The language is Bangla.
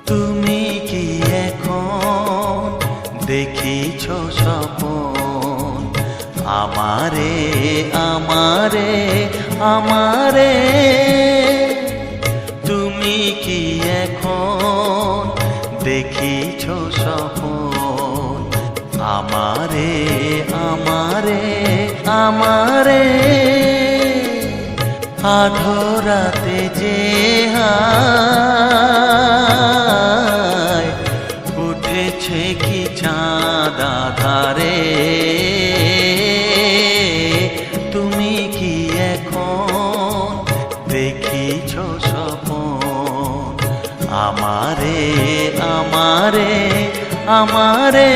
তুমি কি এখন দেখিছ স্বপন আমারে আমারে আমারে তুমি কি এখন দেখিছ স্বপন আমারে আমারে আমারে আধরাতে যে হায় উঠেছে কি চাঁদ আধারে তুমি কি এখন দেখিছ স্বপন আমারে আমারে আমারে